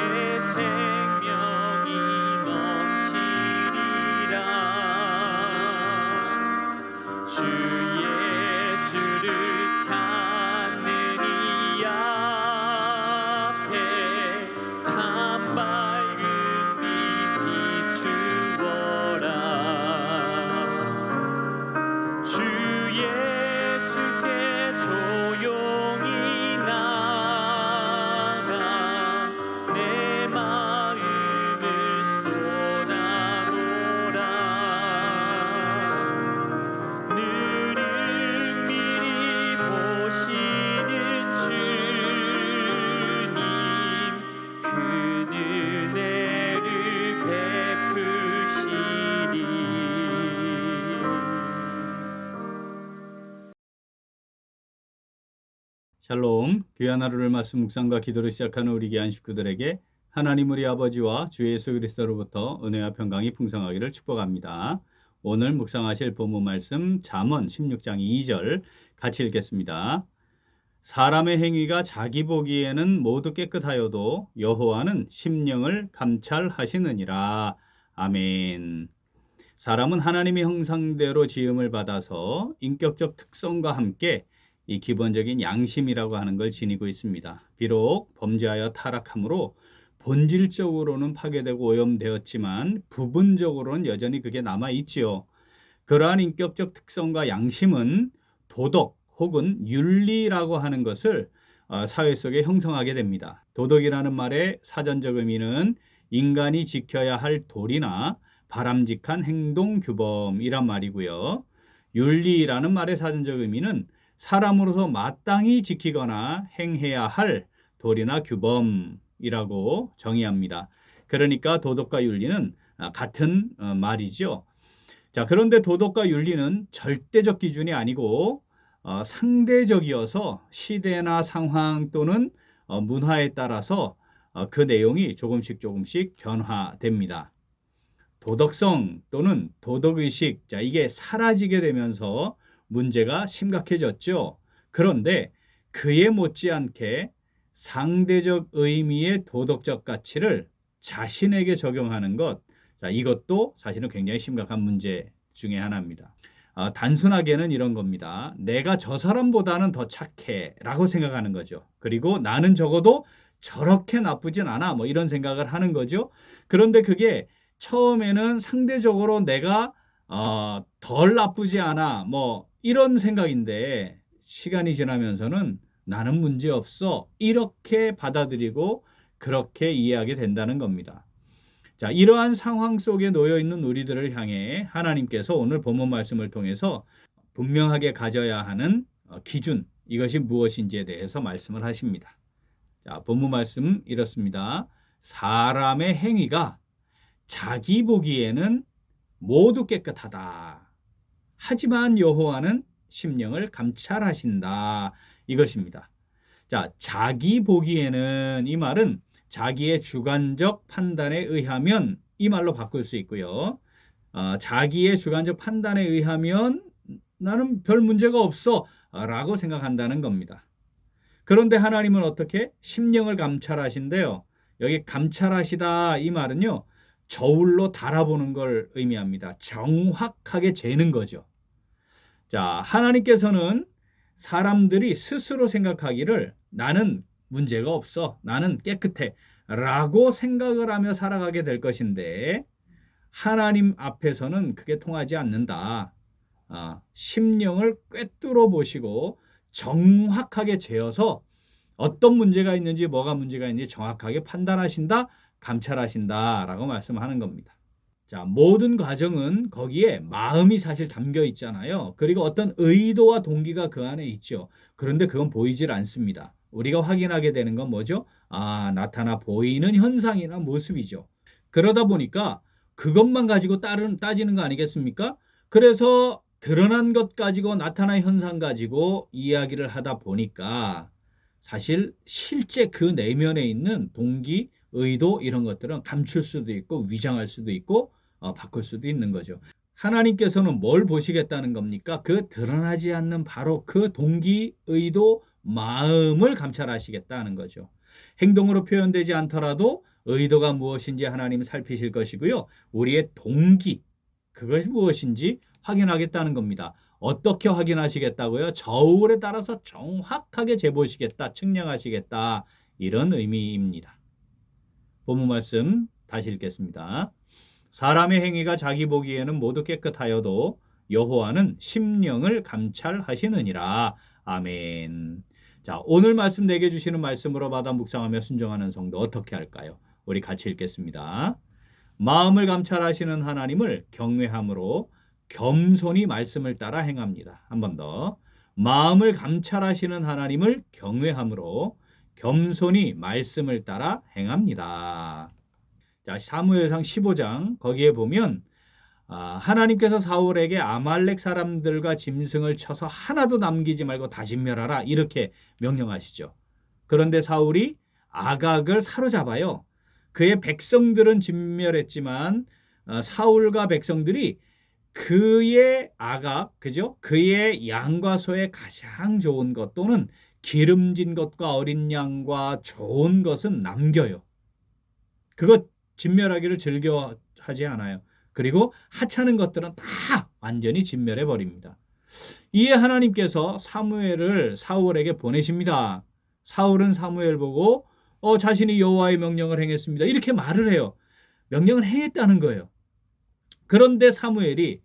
내 생명이 넘치리라. 주 예수를 찾는 이 앞에 참 밝은 빛 비추어라. 주 예수께 조용히 나가 내 마음을 쏟아놓으라. 늘 은밀히 보시는 주님, 그 은혜를 베푸시리. 샬롬, 귀한 하루를 말씀 묵상과 기도를 시작하는 우리 귀한 식구들에게 하나님 우리 아버지와 주 예수 그리스도로부터 은혜와 평강이 풍성하기를 축복합니다. 오늘 묵상하실 본문 말씀 잠언 16장 2절 같이 읽겠습니다. 사람의 행위가 자기 보기에는 모두 깨끗하여도 여호와는 심령을 감찰하시느니라. 아멘. 사람은 하나님의 형상대로 지음을 받아서 인격적 특성과 함께 이 기본적인 양심이라고 하는 걸 지니고 있습니다. 비록 범죄하여 타락함으로 본질적으로는 파괴되고 오염되었지만 부분적으로는 여전히 그게 남아있지요. 그러한 인격적 특성과 양심은 도덕 혹은 윤리라고 하는 것을 사회 속에 형성하게 됩니다. 도덕이라는 말의 사전적 의미는 인간이 지켜야 할 도리나 바람직한 행동 규범이란 말이고요. 윤리라는 말의 사전적 의미는 사람으로서 마땅히 지키거나 행해야 할 도리나 규범이라고 정의합니다. 그러니까 도덕과 윤리는 같은 말이죠. 자, 그런데 도덕과 윤리는 절대적 기준이 아니고 상대적이어서 시대나 상황 또는 문화에 따라서 그 내용이 조금씩 변화됩니다. 도덕성 또는 도덕의식, 자, 이게 사라지게 되면서 문제가 심각해졌죠. 그런데 그에 못지않게 상대적 의미의 도덕적 가치를 자신에게 적용하는 것, 자, 이것도 사실은 굉장히 심각한 문제 중에 하나입니다. 단순하게는 이런 겁니다. 내가 저 사람보다는 더 착해 라고 생각하는 거죠. 그리고 나는 적어도 저렇게 나쁘진 않아, 뭐 이런 생각을 하는 거죠. 그런데 그게 처음에는 상대적으로 내가 덜 나쁘지 않아, 뭐 이런 생각인데 시간이 지나면서는 나는 문제 없어 이렇게 받아들이고 그렇게 이해하게 된다는 겁니다. 자, 이러한 상황 속에 놓여 있는 우리들을 향해 하나님께서 오늘 본문 말씀을 통해서 분명하게 가져야 하는 기준, 이것이 무엇인지에 대해서 말씀을 하십니다. 자, 본문 말씀 이렇습니다. 사람의 행위가 자기 보기에는 모두 깨끗하다. 하지만 여호와는 심령을 감찰하신다. 이것입니다. 자, 자기 보기에는, 이 말은 자기의 주관적 판단에 의하면, 이 말로 바꿀 수 있고요. 자기의 주관적 판단에 의하면 나는 별 문제가 없어 라고 생각한다는 겁니다. 그런데 하나님은 어떻게? 심령을 감찰하신대요. 여기 감찰하시다 이 말은요, 저울로 달아보는 걸 의미합니다. 정확하게 재는 거죠. 자, 하나님께서는 사람들이 스스로 생각하기를 나는 문제가 없어, 나는 깨끗해 라고 생각을 하며 살아가게 될 것인데 하나님 앞에서는 그게 통하지 않는다. 심령을 꿰뚫어 보시고 정확하게 재어서 어떤 문제가 있는지 뭐가 문제가 있는지 정확하게 판단하신다, 감찰하신다 라고 말씀하는 겁니다. 자, 모든 과정은 거기에 마음이 사실 담겨 있잖아요. 그리고 어떤 의도와 동기가 그 안에 있죠. 그런데 그건 보이질 않습니다. 우리가 확인하게 되는 건 뭐죠? 나타나 보이는 현상이나 모습이죠. 그러다 보니까 그것만 가지고 따지는 거 아니겠습니까? 그래서 드러난 것 가지고 나타난 현상 가지고 이야기를 하다 보니까 사실 실제 그 내면에 있는 동기, 의도 이런 것들은 감출 수도 있고 위장할 수도 있고 바꿀 수도 있는 거죠. 하나님께서는 뭘 보시겠다는 겁니까? 그 드러나지 않는 바로 그 동기, 의도, 마음을 감찰하시겠다는 거죠. 행동으로 표현되지 않더라도 의도가 무엇인지 하나님은 살피실 것이고요. 우리의 동기, 그것이 무엇인지 확인하겠다는 겁니다. 어떻게 확인하시겠다고요? 저울에 따라서 정확하게 재보시겠다, 측량하시겠다, 이런 의미입니다. 본문 말씀 다시 읽겠습니다. 사람의 행위가 자기 보기에는 모두 깨끗하여도 여호와는 심령을 감찰하시느니라. 아멘. 자, 오늘 말씀 내게 주시는 말씀으로 받아 묵상하며 순종하는 성도 어떻게 할까요? 우리 같이 읽겠습니다. 마음을 감찰하시는 하나님을 경외함으로 겸손히 말씀을 따라 행합니다. 한 번 더. 마음을 감찰하시는 하나님을 경외함으로 겸손히 말씀을 따라 행합니다. 자, 사무엘상 15장 거기에 보면 하나님께서 사울에게 아말렉 사람들과 짐승을 쳐서 하나도 남기지 말고 다 진멸하라 이렇게 명령하시죠. 그런데 사울이 아각을 사로잡아요. 그의 백성들은 진멸했지만 사울과 백성들이 그의 아각, 그죠? 그의 양과 소의 가장 좋은 것 또는 기름진 것과 어린 양과 좋은 것은 남겨요. 그것 진멸하기를 즐겨하지 않아요. 그리고 하찮은 것들은 다 완전히 진멸해 버립니다. 이에 하나님께서 사무엘을 사울에게 보내십니다. 사울은 사무엘 보고 자신이 여호와의 명령을 행했습니다. 이렇게 말을 해요. 명령을 행했다는 거예요. 그런데 사무엘이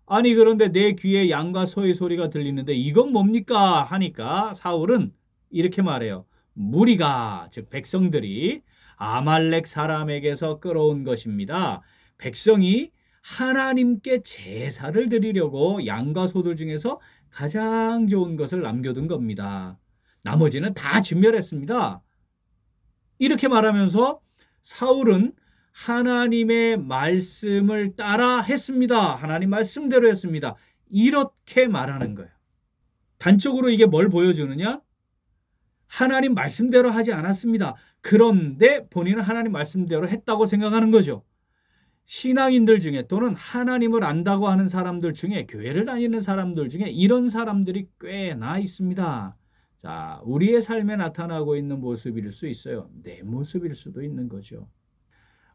그런데 내 귀에 양과 소의 소리가 들리는데 이건 뭡니까? 하니까 사울은 이렇게 말해요. 무리가, 즉 백성들이 아말렉 사람에게서 끌어온 것입니다. 백성이 하나님께 제사를 드리려고 양과 소들 중에서 가장 좋은 것을 남겨둔 겁니다. 나머지는 다 진멸했습니다. 이렇게 말하면서 사울은 하나님의 말씀을 따라 했습니다. 하나님 말씀대로 했습니다. 이렇게 말하는 거예요. 단적으로 이게 뭘 보여주느냐? 하나님 말씀대로 하지 않았습니다. 그런데 본인은 하나님 말씀대로 했다고 생각하는 거죠. 신앙인들 중에 또는 하나님을 안다고 하는 사람들 중에 교회를 다니는 사람들 중에 이런 사람들이 꽤나 있습니다. 자, 우리의 삶에 나타나고 있는 모습일 수 있어요. 내 모습일 수도 있는 거죠.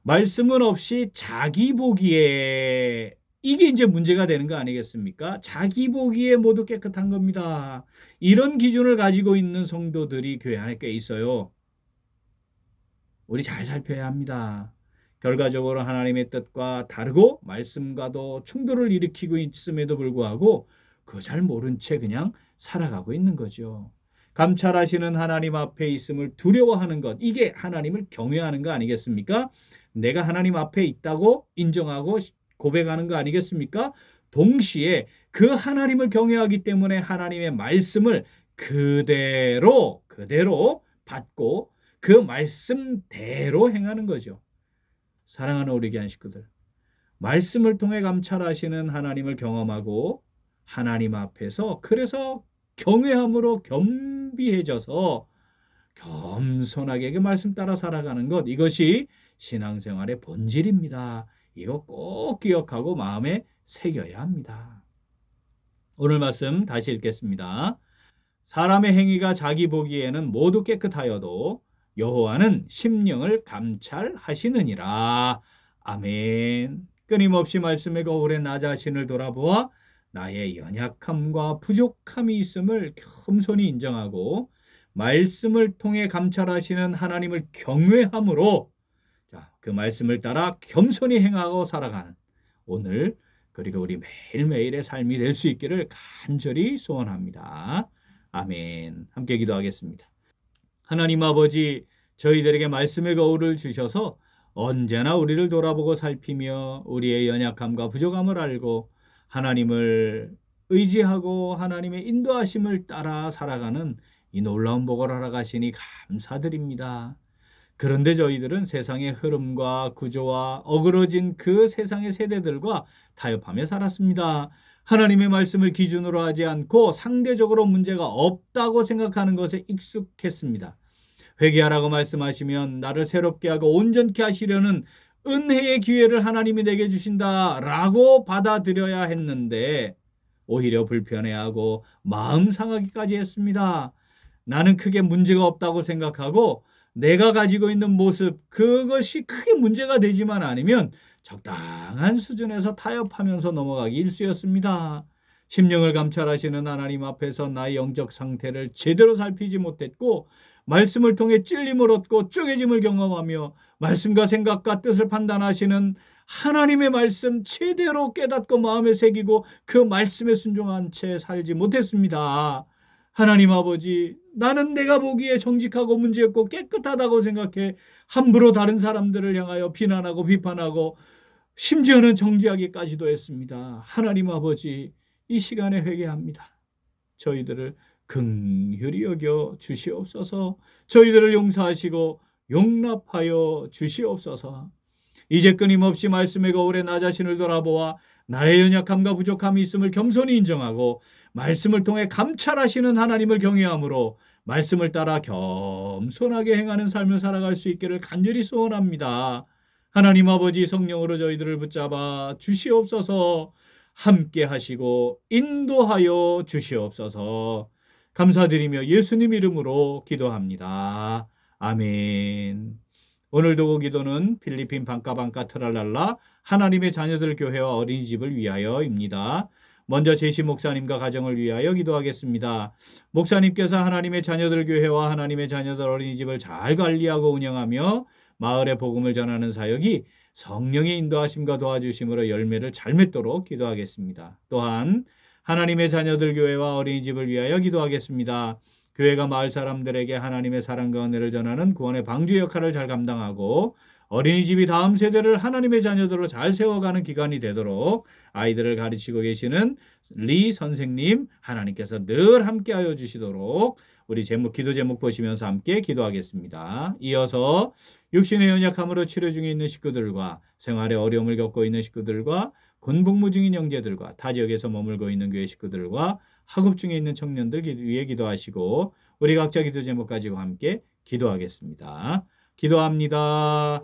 말씀은 없이 자기 보기에 이게 이제 문제가 되는 거 아니겠습니까? 자기 보기에 모두 깨끗한 겁니다. 이런 기준을 가지고 있는 성도들이 교회 안에 꽤 있어요. 우리 잘 살펴야 합니다. 결과적으로 하나님의 뜻과 다르고 말씀과도 충돌을 일으키고 있음에도 불구하고 그거 잘 모른 채 그냥 살아가고 있는 거죠. 감찰하시는 하나님 앞에 있음을 두려워하는 것, 이게 하나님을 경외하는 거 아니겠습니까? 내가 하나님 앞에 있다고 인정하고 고백하는 거 아니겠습니까? 동시에 그 하나님을 경외하기 때문에 하나님의 말씀을 그대로 받고 그 말씀대로 행하는 거죠. 사랑하는 우리 귀한 식구들, 말씀을 통해 감찰하시는 하나님을 경험하고 하나님 앞에서 그래서 경외함으로 겸비해져서 겸손하게 그 말씀 따라 살아가는 것, 이것이 신앙생활의 본질입니다. 이거 꼭 기억하고 마음에 새겨야 합니다. 오늘 말씀 다시 읽겠습니다. 사람의 행위가 자기 보기에는 모두 깨끗하여도 여호와는 심령을 감찰하시느니라. 아멘. 끊임없이 말씀의 거울에 나 자신을 돌아보아 나의 연약함과 부족함이 있음을 겸손히 인정하고 말씀을 통해 감찰하시는 하나님을 경외함으로 그 말씀을 따라 겸손히 행하고 살아가는 오늘 그리고 우리 매일매일의 삶이 될 수 있기를 간절히 소원합니다. 아멘. 함께 기도하겠습니다. 하나님 아버지, 저희들에게 말씀의 거울을 주셔서 언제나 우리를 돌아보고 살피며 우리의 연약함과 부족함을 알고 하나님을 의지하고 하나님의 인도하심을 따라 살아가는 이 놀라운 복을 허락하시니 감사드립니다. 그런데 저희들은 세상의 흐름과 구조와 어그러진 그 세상의 세대들과 타협하며 살았습니다. 하나님의 말씀을 기준으로 하지 않고 상대적으로 문제가 없다고 생각하는 것에 익숙했습니다. 회개하라고 말씀하시면 나를 새롭게 하고 온전케 하시려는 은혜의 기회를 하나님이 내게 주신다라고 받아들여야 했는데 오히려 불편해하고 마음 상하기까지 했습니다. 나는 크게 문제가 없다고 생각하고 내가 가지고 있는 모습, 그것이 크게 문제가 되지만 않으면 적당한 수준에서 타협하면서 넘어가기 일쑤였습니다. 심령을 감찰하시는 하나님 앞에서 나의 영적 상태를 제대로 살피지 못했고 말씀을 통해 찔림을 얻고 쪼개짐을 경험하며 말씀과 생각과 뜻을 판단하시는 하나님의 말씀 제대로 깨닫고 마음에 새기고 그 말씀에 순종한 채 살지 못했습니다. 하나님 아버지, 나는 내가 보기에 정직하고 문제없고 깨끗하다고 생각해 함부로 다른 사람들을 향하여 비난하고 비판하고 심지어는 정죄하기까지도 했습니다. 하나님 아버지, 이 시간에 회개합니다. 저희들을 긍휼히 여겨 주시옵소서. 저희들을 용서하시고 용납하여 주시옵소서. 이제 끊임없이 말씀의 거울에 나 자신을 돌아보아 나의 연약함과 부족함이 있음을 겸손히 인정하고 말씀을 통해 감찰하시는 하나님을 경외함으로 말씀을 따라 겸손하게 행하는 삶을 살아갈 수 있기를 간절히 소원합니다. 하나님 아버지, 성령으로 저희들을 붙잡아 주시옵소서. 함께 하시고 인도하여 주시옵소서. 감사드리며 예수님 이름으로 기도합니다. 아멘. 오늘도 기도는 필리핀 반까반까 트랄랄라 하나님의 자녀들 교회와 어린이집을 위하여입니다. 먼저 제시 목사님과 가정을 위하여 기도하겠습니다. 목사님께서 하나님의 자녀들 교회와 하나님의 자녀들 어린이집을 잘 관리하고 운영하며 마을의 복음을 전하는 사역이 성령의 인도하심과 도와주심으로 열매를 잘 맺도록 기도하겠습니다. 또한 하나님의 자녀들 교회와 어린이집을 위하여 기도하겠습니다. 교회가 마을 사람들에게 하나님의 사랑과 은혜를 전하는 구원의 방주 역할을 잘 감당하고 어린이집이 다음 세대를 하나님의 자녀들로 잘 세워가는 기관이 되도록 아이들을 가르치고 계시는 리 선생님, 하나님께서 늘 함께하여 주시도록 우리 기도 제목 보시면서 함께 기도하겠습니다. 이어서 육신의 연약함으로 치료 중에 있는 식구들과 생활의 어려움을 겪고 있는 식구들과 군복무 중인 형제들과 타 지역에서 머물고 있는 교회 식구들과 학업 중에 있는 청년들 위해 기도하시고 우리 각자 기도 제목 가지고 함께 기도하겠습니다. 기도합니다.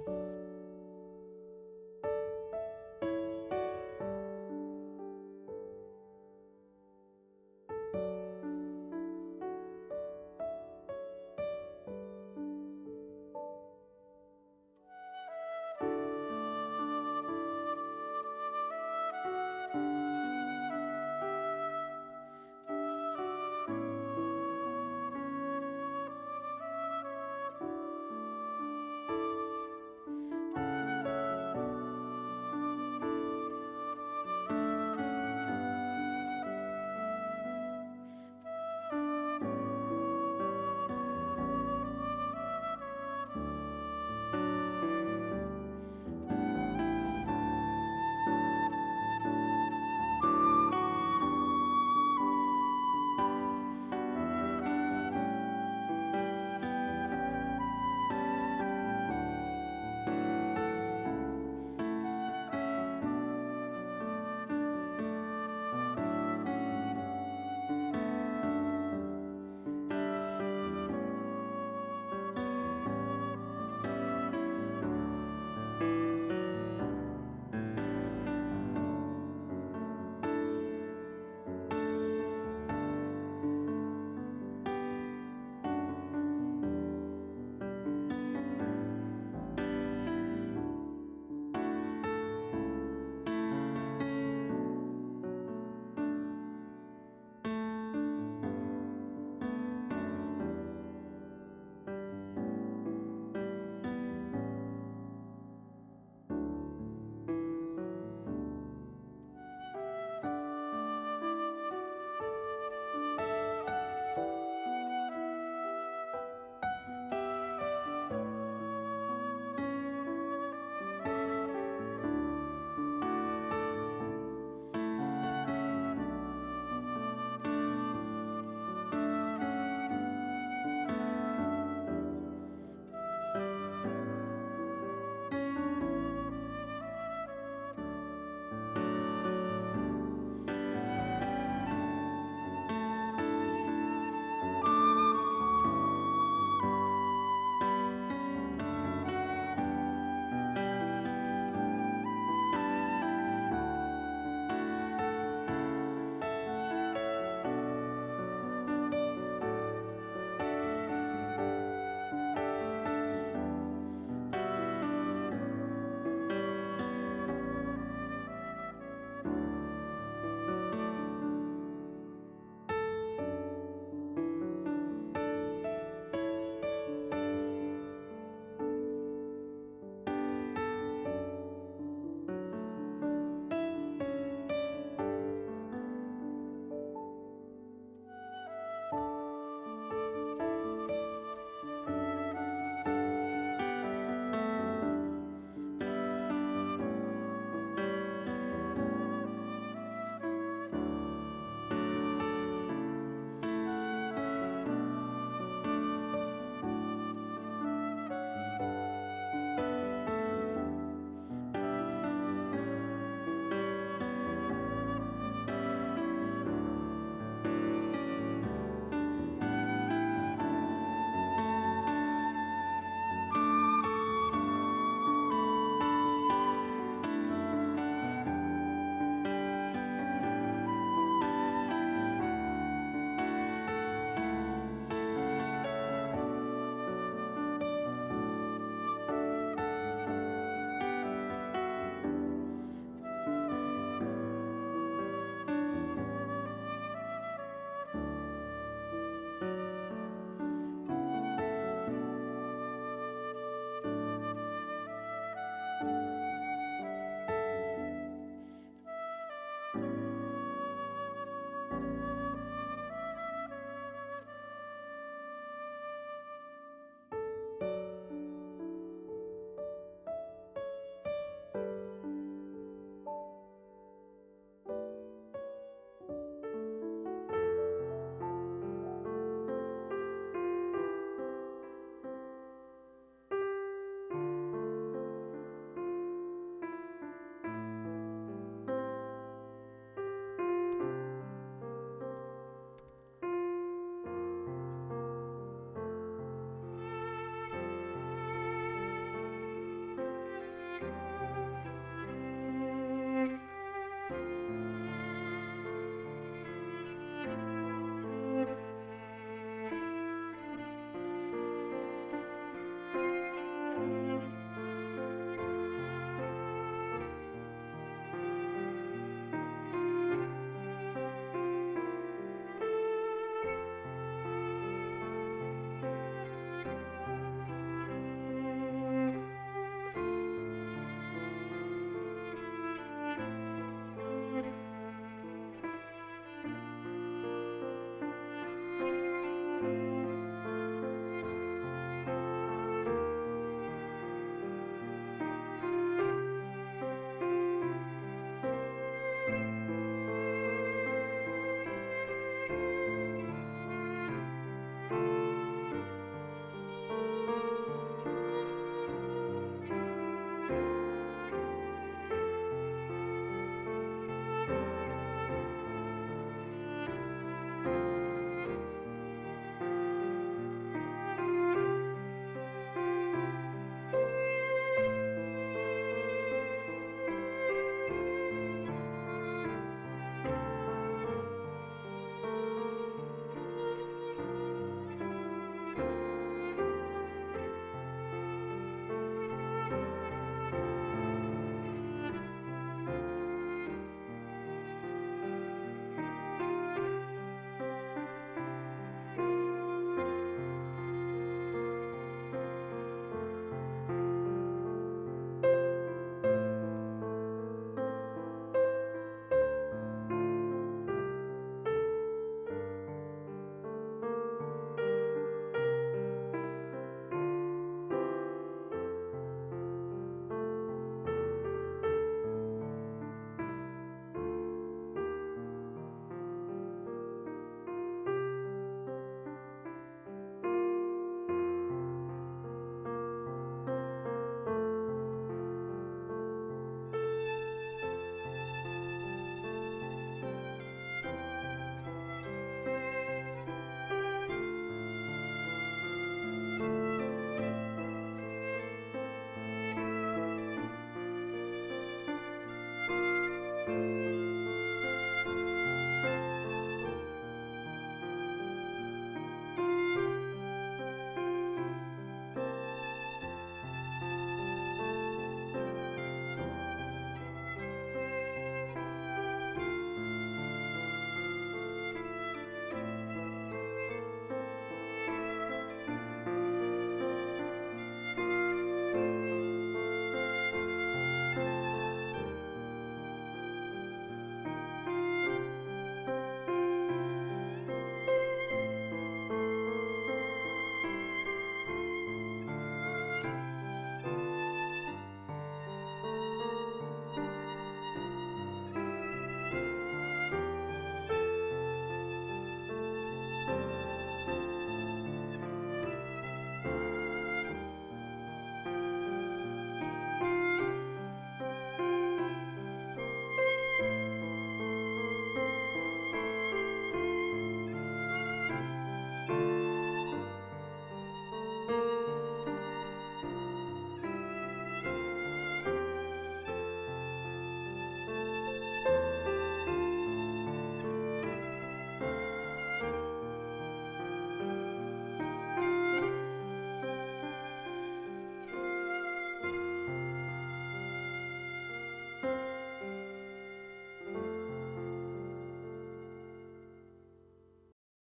주